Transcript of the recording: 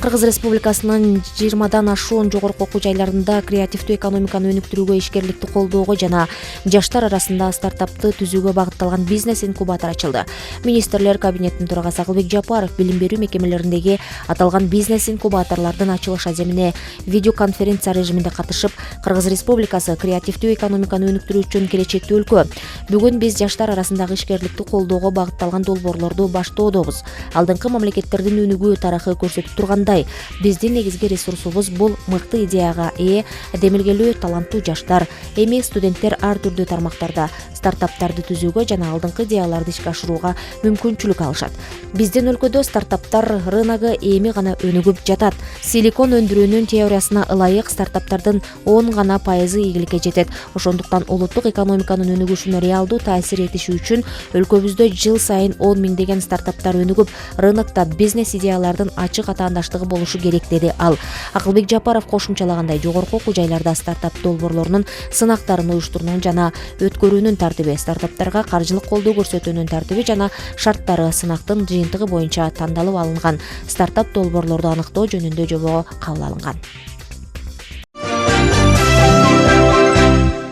Кыргыз Республикасынын 20дан ашуун жогорку окуу жайларында креативдүү экономиканы өнүктүрүүгө, ишкерликти колдоого жана жаштар арасында стартапты түзүүгө багытталган бизнес инкубатор ачылды. Министрлер кабинетинин төрагасы Акылбек Жапаров билим берүү мекемелериндеги аталган бизнес инкубаторлордун ачылыш аземине видеоконференция режиминде катышып, Кыргыз Республикасы креативдүү экономиканы өнүктүрүү үчүн келечектүү өлкө. Бүгүн биз жаштар арасындагы ишкерликти колдоого багытталган долбоорлорду баштоодобуз. Алдыңкы мамлекеттердин өнүгүү тарыхы көрсөтүп тургандай, биздин негизги ресурсубуз бул мыкты идеяга ээ, демилгелүү, таланттуу жаштар. Эми студенттер ар түрдүү тармактарда стартаптарды түзүүгө жана алдыңкы идеяларды ишке ашырууга мүмкүнчүлүк алышат. Биздин өлкөдө стартаптар рыногу эми гана өнүгүп жатат. Силикон өндүрүүнүн теориясына ылайык стартаптардын 10% ийгиликке жетет. Ошондуктан улуттук экономиканын өнүгүшүнө реалдуу таасир этиши үчүн өлкөбүздө жыл сайын 10 миңдеген стартаптар өнүгүп, рынокто бизнес идеялардын ачык атаандаштыгы болушу керек, деди ал. Акылбек Жапаров кошумчалагандай, жогорку окуу жайларда стартап долбоорлорунун сынактарын уюштуруунун жана өткөрүүнүн тартиби, стартаптарга каржылык колдоо көрсөтүүнүн тартиби жана шарттары сынактын жыйынтыгы боюнча тандалып алынган стартап долбоорлорду аныктоо жөнүндө жобого кабыл алынган.